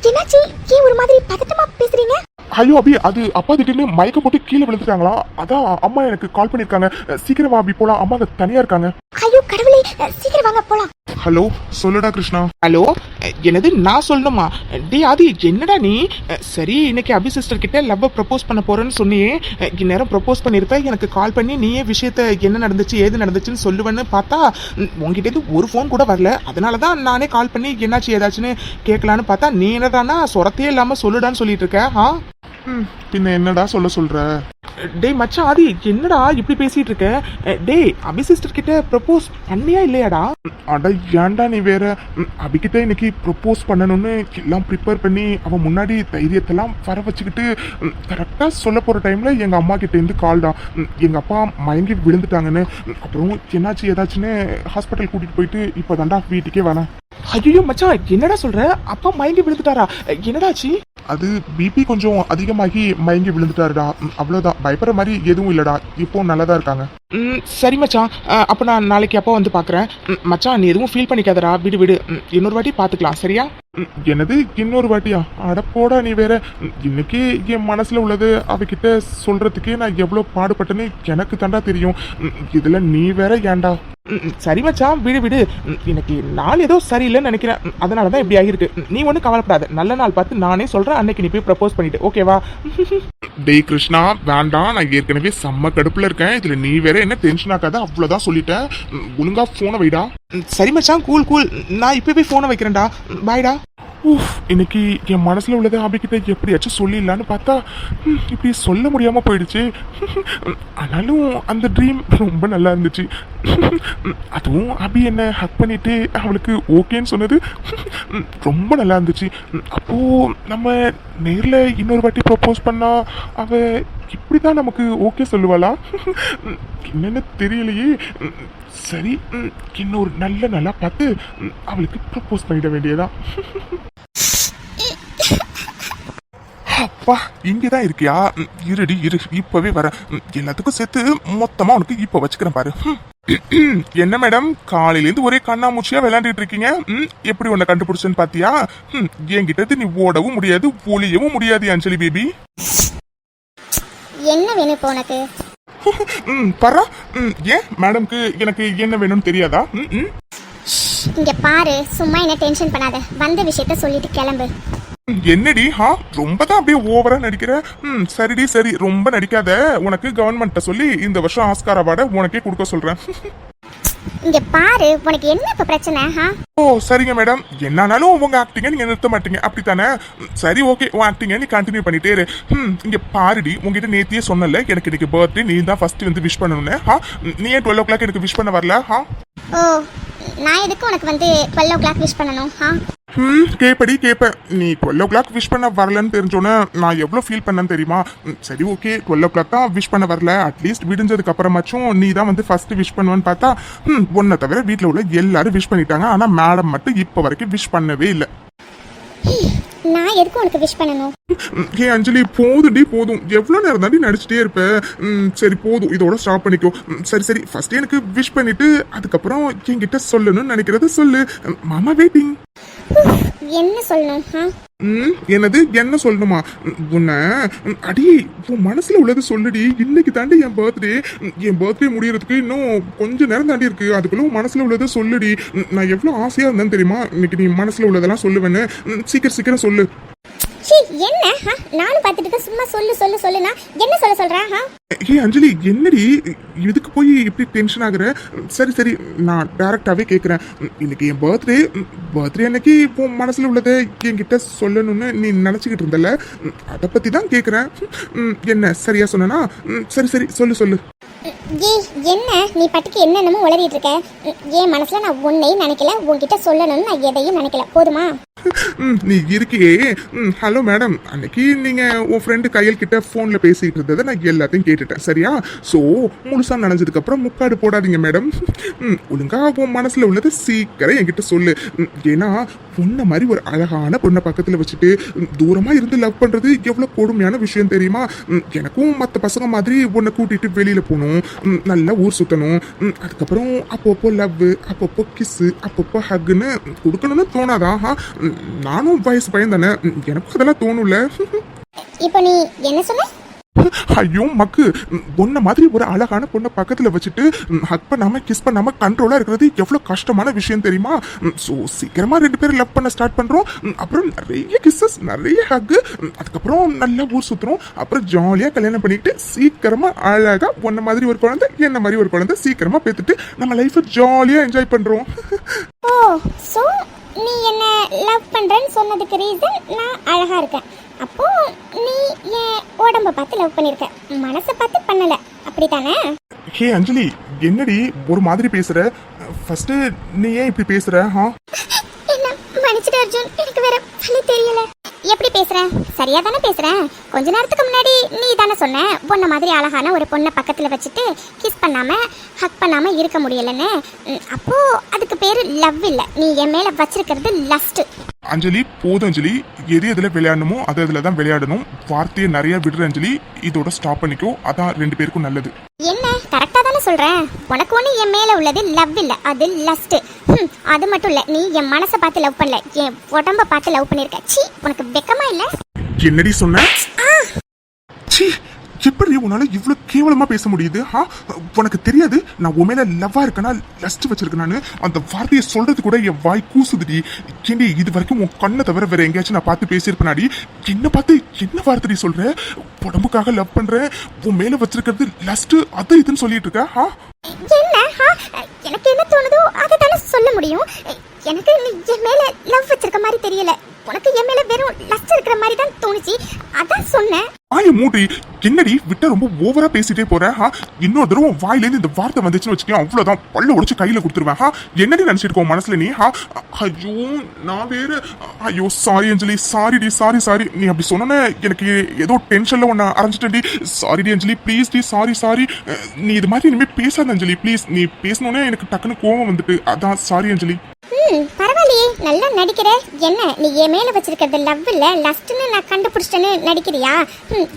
என்னாச்சு? ஏன் ஒரு மாதிரி பதட்டமா பேசுறீங்க? ஐயோ அபி, அது அப்பா திடீர்னு மயக்கம் போட்டு கீழே விழுந்துட்டாங்களா, அதான் அம்மா எனக்கு கால் பண்ணிருக்காங்க. சீக்கிரம் வா அபி, போலாம், அம்மா அங்க தனியா இருக்காங்க. ஐயோ கடவுளே, சீக்கிரம் வாங்க போலாம். ஹலோ, சொல்லுடா கிருஷ்ணா. ஹலோ, என்னது நான் சொல்லணுமா? டே ஆதி, என்னடா நீ? சரி, இன்னைக்கு அபி சிஸ்டர் கிட்ட லவ் ப்ரப்போஸ் பண்ண போறேன்னு சொன்னியே, இந்நேரம் ப்ரப்போஸ் பண்ணிருப்ப. எனக்கு கால் பண்ணி நீயே விஷயத்த என்ன நடந்துச்சு ஏது நடந்துச்சுன்னு சொல்லுவேன்னு பார்த்தா உங்ககிட்ட இருந்து ஒரு ஃபோன் கூட வரல. அதனாலதான் நானே கால் பண்ணி என்னாச்சு ஏதாச்சுன்னு கேட்கலான்னு பார்த்தா நீ என்னடானா சொரத்தையே இல்லாம சொல்லுடான்னு சொல்லிட்டு இருக்க. பின்ன என்னடா சொல்ற? டேய் மச்சான் ஆதி, என்னடா இப்படி பேசிட்டு இருக்க? டேய், அபி சிஸ்டர் கிட்ட ப்ரப்போஸ் பண்ணியா இல்லையாடா? அட ஏன்டா நீ வேற? அபிகிட்ட இன்னைக்கு ப்ரப்போஸ் பண்ணணும்னு எல்லாம் ப்ரிப்பேர் பண்ணி அவன் முன்னாடி தைரியத்தெல்லாம் வர வச்சுக்கிட்டு கரெக்டா சொல்ல போற டைம்ல எங்க அம்மா கிட்ட இருந்து கால்டா. எங்க அப்பா மயங்கி விழுந்துட்டாங்கன்னு. அப்புறம் என்னாச்சு ஏதாச்சுன்னு ஹாஸ்பிட்டல் கூட்டிட்டு போயிட்டு இப்போ தாண்டா வீட்டுக்கே வரேன். ஐயோ மச்சான், என்னடா சொல்ற? அப்பா மயங்கி விழுந்துட்டாரா? என்னடாச்சு? அது பிபி கொஞ்சம் அதிகமாகி மயங்கி விழுந்துட்டாருடா, அவ்வளவுதான். பயப்படுற மாதிரி எதுவும் இல்லடா, இப்போ நல்லதா இருக்காங்க. சரி மச்சான், அப்போ நான் நாளைக்கு அப்போ வந்து பார்க்குறேன். மச்சான் நீ எதுவும் ஃபீல் பண்ணிக்காதடா, விடு விடு. இன்னொரு வாட்டி பார்த்துக்கலாம் சரியா? என்னது இன்னொரு வாட்டியா? அடப்போடா நீ வேற. இன்னைக்கு என் மனசுல உள்ளது அவகிட்ட சொல்றதுக்கே நான் எவ்வளவு பாடுபட்டேன்னு எனக்கு தாண்டா தெரியும். இதுல நீ வேற ஏன்டா? சரி மச்சான், விடு விடு. எனக்கு நாள் ஏதோ சரியில்லைன்னு நினைக்கிறேன், அதனால தான் இப்படி ஆகிருக்கு. நீ ஒன்றும் கவலைப்படாத, நல்ல நாள் பார்த்து நானே சொல்கிறேன், அன்னைக்கு நீ போய் ப்ரப்போஸ் பண்ணிட்டு ஓகேவா? டேய் கிருஷ்ணா வேண்டாம், நான் ஏற்கனவே செம்ம கடுப்புல இருக்கேன். இதுல நீ வேற என்ன டென்ஷன் ஆக்காத, அவ்வளவுதான் சொல்லிட்டேன். ஒழுங்கா போனை வைடா. சரி மச்சான், கூல் கூல். நான் இப்போ போய் ஃபோனை வைக்கிறேன்டா, பாய்டா. இன்னைக்கு என் மனசுல உள்ளதை அபிகிட்ட எப்படியாச்சும் சொல்லிடலான்னு பார்த்தா இப்படி சொல்ல முடியாம போயிடுச்சு. ஆனாலும் அந்த ட்ரீம் ரொம்ப நல்லா இருந்துச்சு. அதுவும் அபி என்ன ஹக் பண்ணிட்டு அவளுக்கு ஓகேன்னு சொன்னது ரொம்ப நல்லா இருந்துச்சு. அப்போ நம்ம நேர்ல இன்னொரு வாட்டி ப்ரப்போஸ் பண்ணா அவ இப்படிதான் நமக்கு ஓகே சொல்லுவாளா? என்னன்னு தெரியலையே. சரி, இன்னொரு நல்ல நல்லா பார்த்து அவளுக்கு ப்ரப்போஸ் பண்ணிட வேண்டியதான். அப்பா இங்கதான் இருக்கியா? இருடி இரு, இப்பவே வர. எல்லாத்துக்கும் சேர்த்து மொத்தமா உனக்கு இப்ப வச்சுக்கிறேன் பாரு. என்ன மேடம், காலையில இருந்து ஒரே கண்ணாமூச்சியா விளையாண்டுட்டு இருக்கீங்க. எப்படி உன்னை கண்டுபிடிச்சேன்னு பாத்தியா? என்கிட்ட நீ ஓடவும் முடியாது, ஒளியவும் முடியாது அஞ்சலி பேபி. என்ன வேணும் இப்போ உனக்கு? பரா, ஏன் மேடம்க்கு எனக்கு என்ன வேணும்னு தெரியாதா? இங்க பாரு, சும்மா என்ன டென்ஷன் பண்ணாத, வந்த விஷயத்த சொல்லிட்டு கிளம்பு. என்னடி ரொம்ப தான் அப்படியே ஓவரா நடிக்கிற. சரிடி சரி, ரொம்ப நடிக்காத. உனக்கு கவர்மெண்ட்ட சொல்லி இந்த வருஷம் ஆஸ்கார் அவார்டை உனக்கே கொடுக்க சொல்றேன். இங்க பாரு, உனக்கு என்ன இப்ப பிரச்சனை? ஓ சரிங்க மேடம், என்னானாலும் உங்க ஆக்டிங்க நீங்க நிறுத்த மாட்டீங்க அப்படித்தானே? சரி ஓகே, உன் ஆக்டிங்க நீ கண்டினியூ பண்ணிட்டே இரு. இங்க பாருடி, உங்ககிட்ட நேத்தியே சொன்னல எனக்கு இன்னைக்கு பர்த்டே, நீ தான் ஃபர்ஸ்ட் வந்து விஷ் பண்ணணும்னு. நீ ஏன் 12 o'clock எனக்கு விஷ் பண்ண வரல? ஓ, நான் எதுக்கு உனக்கு வந்து 12 o'clock விஷ் பண்ணணும்? கேப்படி கேப்ப. நீ 12 o'clock விஷ் பண்ண வரலன்னு தெரிஞ்சோன்னே நான் எவ்வளவு ஃபீல் பண்ணேன்னு தெரியுமா? சரி ஓகே, 12 o'clock தான் விஷ் பண்ண வரல, அட்லீஸ்ட் விடிஞ்சதுக்கு அப்புறமாச்சும் நீ தான் வந்து ஃபர்ஸ்ட் விஷ் பண்ணுவேன்னு பார்த்தா உன்னை தவிர வீட்டில் உள்ள எல்லாரும் விஷ் பண்ணிட்டாங்க. ஆனா மேடம் மட்டும் இப்ப வரைக்கும் விஷ் பண்ணவே இல்லை. நான் எதுக்கு உனக்கு விஷ் பண்ணணும்? ஏ அஞ்சலி போதுடி போதும், எவ்வளவு நேரம் தாண்டி நடிச்சுட்டே இருப்ப. சரி போதும், இதோட ஸ்டாப் பண்ணிக்கோ. சரி சரி, ஃபர்ஸ்ட் எனக்கு விஷ் பண்ணிட்டு அதுக்கப்புறம் என்கிட்ட சொல்லணும்னு நினைக்கிறத சொல்லு. மாமா வெயிட்டிங். என்ன சொல்லணும்? என்னது என்ன சொல்லணுமா? உன்னை அடி உன் மனசுல உள்ளது சொல்லுடி. இன்னைக்கு தாண்டி என் பர்த்டே முடியறதுக்கு இன்னும் கொஞ்ச நேரம் தாண்டி இருக்கு. அதுக்குள்ள உன் மனசுல உள்ளதை சொல்லுடி. நான் எவ்வளவு ஆசையா இருந்தேன் தெரியுமா இன்னைக்கு நீ மனசுல உள்ளதெல்லாம் சொல்லுவேன்னு. சீக்கிரம் சொல்லு. என்ன நானும் பார்த்துட்டு சும்மா சொல்லு சொல்லு சொல்லுனா என்ன சொல்றேன்? ஏ அஞ்சலி, என்னடி இதுக்கு போய் இப்படி டென்ஷன் ஆகுற? சரி சரி, நான் டைரக்டாவே கேக்குறேன். இன்னைக்கு என் பர்த்டே அன்னைக்கு உன் மனசுல உள்ளதை என்கிட்ட சொல்லணும்னு நீ நினைச்சுக்கிட்டு இருந்தல, அதை பத்தி தான் கேக்குறேன். என்ன சரியா சொன்னா? சரி சரி சொல்லு. என்ன நீ பட்டுக்கு என்னென்னமோ உளறிட்டு இருக்க? என் மனசுல நான் உன்னையும் நினைக்கல, உன்கிட்ட சொல்லணும்னு நான் எதையும் நினைக்கல, போதுமா? நீ இருக்கியே. ஹலோ மேடம், அன்னைக்கு நீங்க உன் ஃப்ரெண்டு கையல் கிட்ட போன்ல பேசிட்டு இருந்ததை நான் எல்லாத்தையும் கேட்டுட்டேன் சரியா? சோ முழுசா நினைஞ்சதுக்கு அப்புறம் முக்காடு போடாதீங்க மேடம். ஒழுங்கா உன் மனசுல உள்ளது சீக்கிரம் என்கிட்ட சொல்லு. ஏன்னா பொண்ணை மாதிரி ஒரு அழகான பொண்ணை பக்கத்துல வச்சுட்டு தூரமா இருந்து லவ் பண்றது எவ்வளவு கொடுமையான விஷயம் தெரியுமா? எனக்கும் மற்ற பசங்க மாதிரி உன்னை கூட்டிட்டு வெளியில போகணும், நல்லா ஊர் சுத்தணும், அதுக்கப்புறம் அப்பப்போ லவ், அப்பப்போ கிஸ்ஸு, அப்பப்போ ஹக்குன்னு கொடுக்கணும்னு தோணாதா? நானும் வயசு பையன் தானே, எனக்கு அதெல்லாம் தோணும்ல. இப்போ நீ என்ன சொன்ன? ஐயோ மக்கு, பொண்ண மாதிரி ஒரு அழகான பொண்ணை பக்கத்துல வச்சுட்டு ஹக் பண்ணாம கிஸ் பண்ணாம கண்ட்ரோலா இருக்கிறது எவ்வளவு கஷ்டமான விஷயம் தெரியுமா? சோ சீக்கிரமா 2 பேரும் லவ் பண்ண ஸ்டார்ட் பண்றோம். அப்புறம் நிறைய கிஸ்ஸஸ், நிறைய ஹக், அதுக்கப்புறம் நல்லா ஊர் சுத்துறோம். அப்புறம் ஜாலியா கல்யாணம் பண்ணிட்டு சீக்கிரமா அழகா பொண்ண மாதிரி ஒரு குழந்தை, என்ன மாதிரி ஒரு குழந்தை சீக்கிரமா பேத்துட்டு நம்ம லைஃபை ஜாலியா என்ஜாய் பண்றோம். ஓ, சோ நீ என்ன லவ் பண்றேன்னு சொன்னதுக்கு ரீசன் நான் அழகா இருக்கேன். அப்போ நீ என் உடம்ப பார்த்து லவ் பண்ணிருக்க, மனசை பார்த்து பண்ணல, அப்படித்தானே? ஹே அஞ்சலி, என்னடி ஒரு மாதிரி பேசுற? ஃபர்ஸ்ட் நீ ஏன் இப்படி பேசுற? என்ன மன்னிச்சிடு அர்ஜுன், எனக்கு வேற வழி தெரியல. எப்படி பேசுறேன்? சரியா தானே பேசுறேன். கொஞ்ச நேரத்துக்கு முன்னாடி நீ தானே சொன்ன பொண்ணை மாதிரி அழகான ஒரு பொண்ணை பக்கத்துல வச்சுட்டு கிஸ் பண்ணாம ஹக் பண்ணாம இருக்க முடியலன்னு. அப்போ அதுக்கு பேரு லவ் இல்ல, நீ என் மேல வச்சிருக்கிறது லஸ்ட். அஞ்சலி போதும் அஞ்சலி, எது எதுல விளையாடணுமோ அது அதுல தான் விளையாடணும். வார்த்தையை நிறைய விடுற அஞ்சலி, இதோட ஸ்டாப் பண்ணிக்கோ, அதான் 2 பேருக்கும் நல்லது. என்ன கரெக்டா தானே சொல்றேன், உனக்கு ஒண்ணு என் மேல உள்ளது லவ் இல்ல, அது லஸ்ட். அது மட்டும் இல்ல, நீ என் மனசை பார்த்து லவ் பண்ணல, என் உடம்ப பார்த்து லவ் பண்ணிருக்க. சீ, உனக்கு வெக்கமா இல்ல? என்னடி சொன்ன? சீ, எப்படி உன்னால இவ்வளவு கேவலமா பேச முடியுது? உனக்கு தெரியாது நான் உன் மேல லவ்வா இருக்கனா லஸ்ட் வச்சிருக்கேன்னு? அந்த வார்த்தையை சொல்றது கூட என் வாய் கூசுதுடி. ஏண்டி இது வரைக்கும் உன் கண்ணை தவிர வேற எங்கேயாச்சும் நான் பார்த்து பேசியிருப்பேனாடி? என்ன பார்த்து என்ன வார்த்தை சொல்ற? உடம்புக்காக லவ் பண்றேன், உன் மேல வச்சிருக்கிறது லஸ்ட், அது இதுன்னு சொல்லிட்டு இருக்க? என்ன எனக்கு என்ன தோணுதோ அதை தானே சொல்ல முடியும். எனக்கு நீ என் மேல லவ் வச்சிருக்க மாதிரி தெரியல, உனக்கு என் மேல வெறும் லஸ்ட் இருக்கிற மாதிரி தான் தோணுச்சு, அதான் சொன்னேன். வாய மூடி. என்னடி விட்ட ரொம்ப ஓவரா பேசிட்டே போற? இன்னொரு தடவை வாயிலேருந்து இந்த வார்த்தை வந்துச்சுன்னு வச்சுக்கோ, அவ்வளவுதான் பல்ல உடைச்சு கையில கொடுத்துருவேன். என்னடி நினைச்சிட்டு இருக்கோம் மனசுல நீ? ஐயோ நான் வேற, ஐயோ சாரி அஞ்சலி, சாரிடி, சாரி. நீ அப்படி சொன்ன எனக்கு ஏதோ டென்ஷன்ல உன்னை அரைஞ்சிட்டேன்டி. சாரிடி அஞ்சலி, ப்ளீஸ் டி, சாரி. நீ இது மாதிரி இனிமே பேசாத அஞ்சலி, ப்ளீஸ். நீ பேசணுன்னே எனக்கு டக்குன்னு கோவம் வந்துட்டு, அதான் சாரி அஞ்சலி. பரவாயில்லையே, நல்லா நடிக்கிற. என்ன நீ என் மேல வச்சிருக்கிறது லவ் இல்ல லஸ்ட்னு நான் கண்டுபிடிச்சிட்டேன்னு நடிக்கிறியா?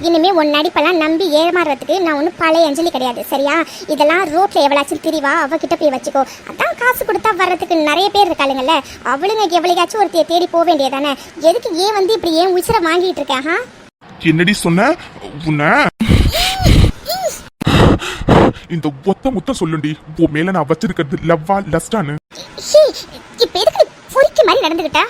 இனிமே உன் நடிப்பெல்லாம் நம்பி ஏமாறுறதுக்கு நான் ஒன்றும் பழைய அஞ்சலி கிடையாது, சரியா? இதெல்லாம் ரோட்ல எவ்வளாச்சும் திரிவா, அவகிட்ட போய் வச்சுக்கோ. அதான் காசு கொடுத்தா வர்றதுக்கு நிறைய பேர் இருக்காளுங்கல்ல, அவளுங்க எவ்வளையாச்சும் ஒருத்தைய தேடி போக வேண்டியதானே. எதுக்கு ஏன் வந்து இப்படி ஏன் உயிரை வாங்கிட்டு இருக்கேன்? என்னடி சொன்ன உன்ன? இந்த ஒத்த முத்தம் சொல்லுண்டி, உன் மேல நான் வச்சிருக்கிறது லவ்வா லஸ்டான்னு? இப்ப எதுக்கு பொறுக்கி மாதிரி நடந்துகிட்ட?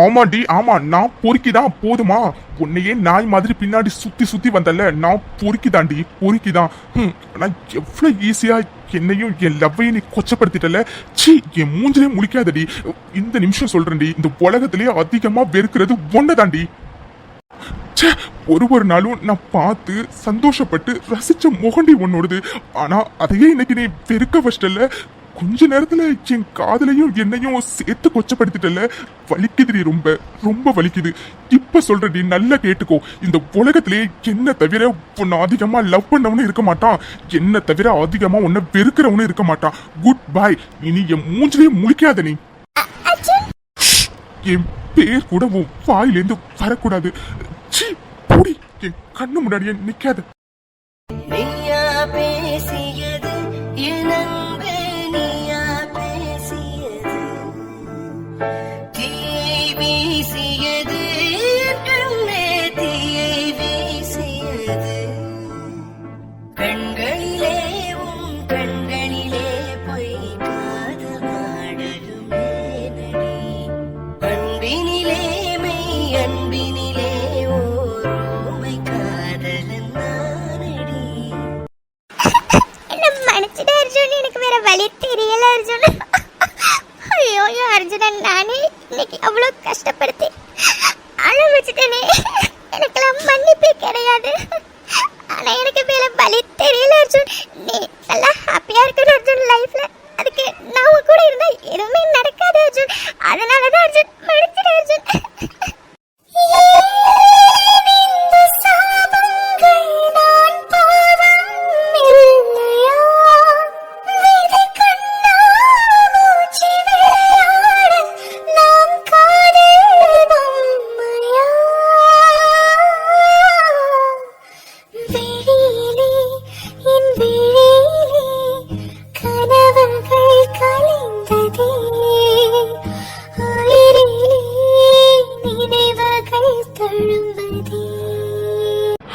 ஆமாண்டி, ஆமா, நான் பொறுக்கிதான். போதுமா? உன்னையே நாய் மாதிரி பின்னாடி சுத்தி வந்தல, நான் பொறுக்கிதாண்டி, பொறுக்கிதான். நான் எவ்வளவு ஈஸியா என்னையும் என் லவ்வையும் நீ கொச்சப்படுத்திட்டல. சீ, என் மூஞ்சிலே முழிக்காதடி. இந்த நிமிஷம் சொல்றேன்டி, இந்த உலகத்திலேயே அதிகமா வெறுக்கிறது ஒன்னதாண்டி. ஒரு நாளும் நான் பார்த்து சந்தோஷப்பட்டு ரசிச்ச முகண்டி உன்னோடுது. ஆனா அதையே இன்னைக்கு நீ வெறுக்க வச்சிட்டல. கொஞ்ச நேரத்துல என் காதலையும் என்னையும் சேர்த்து கொச்சப்படுத்திட்டல. வலிக்குதுடி, ரொம்ப வலிக்குது. இப்ப சொல்றடி, நல்லா கேட்டுக்கோ. இந்த உலகத்திலே என்ன தவிர உன்னை அதிகமா லவ் பண்ணவனு இருக்க மாட்டான், என்ன தவிர அதிகமா உன்னை வெறுக்கிறவனு இருக்க மாட்டான். Good bye. இனி என் மூஞ்சிலே முழிக்காத நீ. என் பேர் கூட உன் வாயிலேருந்து வரக்கூடாது. போடி, என் கண்ணு முன்னாடியே நிக்காத. நீயா பேசியது என் அன்பே, நீயா பேசியது தீயை வீசியது, கண்ணே தீயை வீசியது. கண்களிலே உன் கண்களிலே பொய் காதல் நாடகமே நடி. அன்பினிலே மெய் அன்பினிலே ஓருமை காதலன் நானடி. என்ன மன்னிச்சிடு அர்ஜுன், எனக்கு வேற வழி தெரியல அர்ஜுன். ஐயோ அர்ஜுனன், நானே இன்னைக்கு அவ்வளவு கஷ்டப்படுத்தி அழ வச்சுட்டேனே. எனக்கெல்லாம் மன்னிப்பே கிடையாது. ஆனா எனக்கு வேற வழி தெரியல அர்ஜுன். நீ நல்லா ஹாப்பியா இருக்கணும் அர்ஜுன் லைஃப்ல. அதுக்கு நான் உன் கூட இருந்தா எதுவுமே நடக்காது அர்ஜுன். அதனாலதான் அர்ஜுன் மன்னிச்சிடு அர்ஜுன்.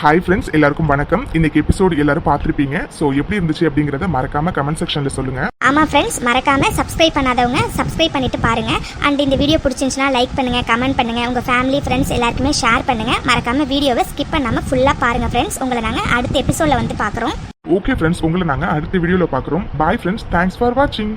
ஹாய் ஃப்ரெண்ட்ஸ், எல்லாருக்கும் வணக்கம். இன்னைக்கு எபிசோடு எல்லாரும் பார்த்துருப்பீங்க. ஸோ எப்படி இருந்துச்சு அப்படிங்கிறத மறக்காம கமெண்ட் செக்ஷன்ல சொல்லுங்க. ஆமா ஃப்ரெண்ட்ஸ், மறக்காம சப்ஸ்கிரைப் பண்ணாதவங்க சப்ஸ்கிரைப் பண்ணிட்டு பாருங்க. அண்ட் இந்த வீடியோ பிடிச்சிருந்துச்சுன்னா லைக் பண்ணுங்க, கமெண்ட் பண்ணுங்க, உங்க ஃபேமிலி ஃப்ரெண்ட்ஸ் எல்லாருக்குமே ஷேர் பண்ணுங்க. மறக்காம வீடியோவை ஸ்கிப் பண்ணாம ஃபுல்லா பாருங்க ஃப்ரெண்ட்ஸ். உங்களை நாங்க அடுத்த எபிசோட்ல வந்து பார்க்குறோம். ஓகே ஃப்ரெண்ட்ஸ், உங்களை நாங்கள் அடுத்த வீடியோவில் பார்க்குறோம். பாய் ஃப்ரெண்ட்ஸ், தேங்க்ஸ் ஃபார் வாட்சிங்.